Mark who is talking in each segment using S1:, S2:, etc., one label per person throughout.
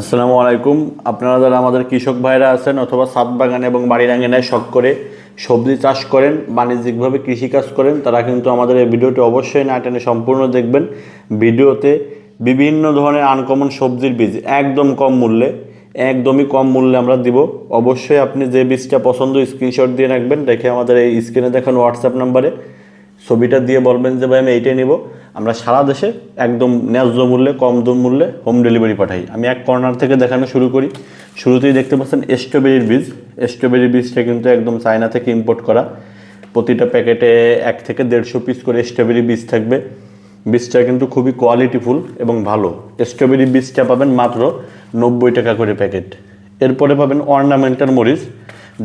S1: আসসালামু আলাইকুম। আপনারা যারা আমাদের কৃষক ভাইরা আছেন অথবা ছাদ বাগান এবং বাড়ির আঙিনায় শখ করে সবজি চাষ করেন, বাণিজ্যিকভাবে কৃষিকাজ করেন, তারা কিন্তু আমাদের এই ভিডিওটি অবশ্যই না টেনে সম্পূর্ণ দেখবেন। ভিডিওতে বিভিন্ন ধরনের আনকমন সবজির বীজ একদমই কম মূল্যে আমরা দিব। অবশ্যই আপনি যে বীজটা পছন্দ স্ক্রিনশট দিয়ে রাখবেন, রেখে আমাদের এই স্ক্রিনে দেখানো হোয়াটসঅ্যাপ নাম্বারে ছবিটা দিয়ে বলবেন যে ভাই আমি এইটাই নিব। আমরা সারা দেশে একদম ন্যায্য মূল্যে, কম মূল্যে হোম ডেলিভারি পাঠাই। আমি এক কর্নার থেকে দেখানো শুরু করি। শুরুতেই দেখতে পাচ্ছেন স্ট্রবেরির বীজ। স্ট্রবেরির বীজটা কিন্তু একদম চায়না থেকে ইম্পোর্ট করা। প্রতিটা প্যাকেটে 1 থেকে 150 পিস করে স্ট্রবেরি বীজ থাকবে। বীজটা কিন্তু খুবই কোয়ালিটিফুল এবং ভালো। স্ট্রবেরি বীজটা পাবেন মাত্র 90 টাকা করে প্যাকেট। এরপরে পাবেন অর্নামেন্টাল মরিচ,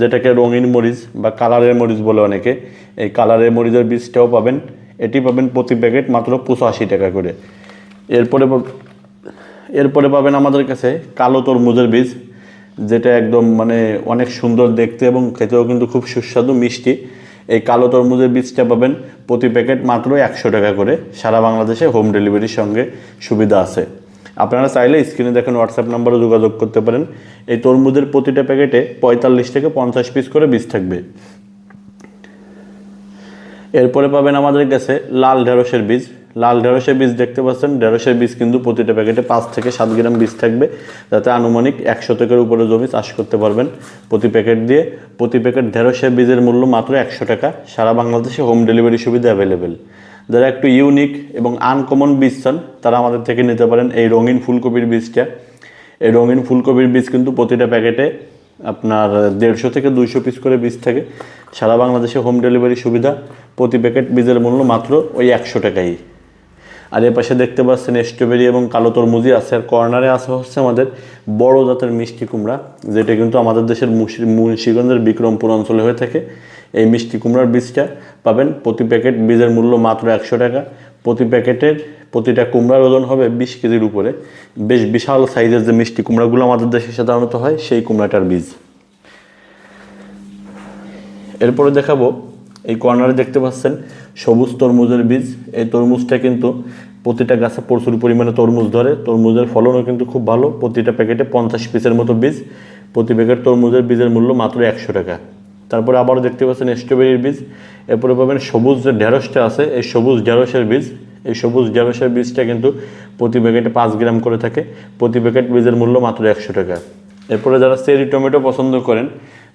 S1: যেটাকে রঙিন মরিচ বা কালারের মরিচ বলে অনেকে। এই কালারের মরিচের বীজটাও পাবেন। এটি পাবেন প্রতি প্যাকেট মাত্র 85 টাকা করে। এরপরে পাবেন আমাদের কাছে কালো তরমুজের বীজ, যেটা একদম অনেক সুন্দর দেখতে এবং খেতেও কিন্তু খুব সুস্বাদু মিষ্টি। এই কালো তরমুজের বীজটা পাবেন প্রতি প্যাকেট মাত্র 100 টাকা করে। সারা বাংলাদেশে হোম ডেলিভারির সঙ্গে সুবিধা আছে। আপনারা চাইলে স্ক্রিনে দেখেন হোয়াটসঅ্যাপ নাম্বারে যোগাযোগ করতে পারেন। এই তরমুজের প্রতিটা প্যাকেটে 45 থেকে 50 পিস করে বীজ থাকবে। এরপরে পাবেন আমাদের কাছে লাল ঢেঁড়সের বীজ। লাল ঢেঁড়সের বীজ দেখতে পাচ্ছেন। ঢেঁড়সের বীজ কিন্তু প্রতিটা প্যাকেটে 5 থেকে 7 গ্রাম বীজ থাকবে, যাতে আনুমানিক 100 থেকে উপরে জমি চাষ করতে পারবেন প্রতি প্যাকেট দিয়ে। প্রতি প্যাকেট ঢেঁড়সের বীজের মূল্য মাত্র 100 টাকা। সারা বাংলাদেশে হোম ডেলিভারি সুবিধা অ্যাভেলেবেল। যারা একটু ইউনিক এবং আনকমন বীজ চান, তারা আমাদের থেকে নিতে পারেন এই রঙিন ফুলকপির বীজটা। এই রঙিন ফুলকপির বীজ কিন্তু প্রতিটা প্যাকেটে আপনার 150 থেকে 200 পিস করে বীজ থাকে। সারা বাংলাদেশে হোম ডেলিভারি সুবিধা। প্রতি প্যাকেট বীজের মূল্য মাত্র ওই 100 টাকাই। আর এর পাশে দেখতে পাচ্ছেন স্ট্রবেরি এবং কালো তরমুজই আছে। আর কর্নারে আছে হচ্ছে আমাদের বড় জাতের মিষ্টি কুমড়া, যেটা কিন্তু আমাদের দেশের মুন্সিগঞ্জের বিক্রমপুর অঞ্চলে হয়ে থাকে। এই মিষ্টি কুমড়ার বীজটা পাবেন প্রতি প্যাকেট বীজের মূল্য মাত্র 100 টাকা। প্রতি প্যাকেটের প্রতিটা কুমড়ার ওজন হবে 20 কেজির উপরে। বেশ বিশাল সাইজের যে মিষ্টি কুমড়াগুলো আমাদের দেশে সাধারণত হয়, সেই কুমড়াটার বীজ। এরপরে দেখাবো এই কর্নারে দেখতে পাচ্ছেন সবুজ তরমুজের বীজ। এই তরমুজটা কিন্তু প্রতিটা গাছে প্রচুর পরিমাণে তরমুজ ধরে। তরমুজের ফলনও কিন্তু খুব ভালো। প্রতিটা প্যাকেটে 50 পিসের মতো বীজ। প্রতি প্যাকেট তরমুজের বীজের মূল্য মাত্র 100 টাকা। তারপরে আবারও দেখতে পাচ্ছেন স্ট্রবেরির বীজ। এরপরে পাবেন সবুজ যে ঢেঁড়সটা আছে, এই সবুজ ঢেঁড়সের বীজ। এই সবুজ ঢেঁড়সের বীজটা কিন্তু প্রতি প্যাকেটে 5 গ্রাম করে থাকে। প্রতি প্যাকেট বীজের মূল্য মাত্র 100 টাকা। এরপরে যারা চেরি টমেটো পছন্দ করেন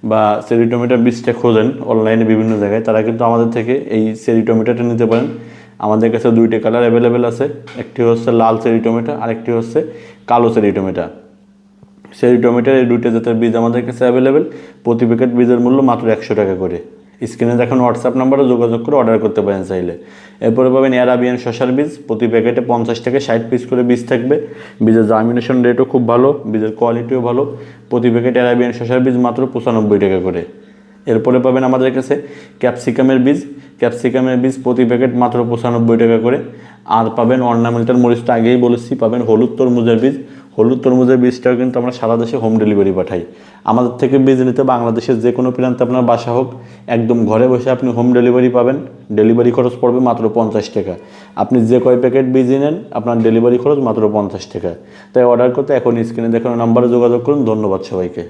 S1: বা চেরি টমেটোর বীজটা খোঁজেন অনলাইনে বিভিন্ন জায়গায়, তারা কিন্তু আমাদের থেকে এই চেরি টমেটোটা নিতে পারেন। আমাদের কাছে 2টি কালার অ্যাভেলেবেল আছে। একটি হচ্ছে লাল চেরি টমেটো, আরেকটি হচ্ছে কালো চেরি টমেটো। চেরি টমেটোর এই 2টা জাতের বীজ আমাদের কাছে অ্যাভেলেবেল। প্রতি প্যাকেট বীজের মূল্য মাত্র 100 টাকা করে। স্ক্রিনে দেখুন হোয়াটসঅ্যাপ নাম্বারে যোগাযোগ করে অর্ডার করতে পারেন চাইলে। এরপরে পাবেন অ্যারাবিয়ান শসার বীজ। প্রতি প্যাকেটে 50 থেকে 60 পিস করে বীজ থাকবে। বীজের জার্মিনেশন রেটও খুব ভালো, বীজের কোয়ালিটিও ভালো। প্রতি প্যাকেট অ্যারাবিয়ান শসার বীজ মাত্র 95 টাকা করে। এরপরে পাবেন আমাদের কাছে ক্যাপসিকামের বীজ। ক্যাপসিকামের বীজ প্রতি প্যাকেট মাত্র 95 টাকা করে। আর পাবেন অর্নামেন্টাল মরিচটা আগেই বলেছি, পাবেন হলুদ তরমুজের বীজ। হলুদ তরমুজের বীজটাও কিন্তু আমরা সারা দেশে হোম ডেলিভারি পাঠাই। আমাদের থেকে বীজ নিতে বাংলাদেশের যে কোনো প্রান্তে আপনার বাসা হোক, একদম ঘরে বসে আপনি হোম ডেলিভারি পাবেন। ডেলিভারি খরচ পড়বে মাত্র 50 টাকা। আপনি যে কয় প্যাকেট বীজ নেন, আপনার ডেলিভারি খরচ মাত্র 50 টাকা। তাই অর্ডার করতে এখন স্ক্রিনে দেখানো নাম্বারে যোগাযোগ করুন। ধন্যবাদ সবাইকে।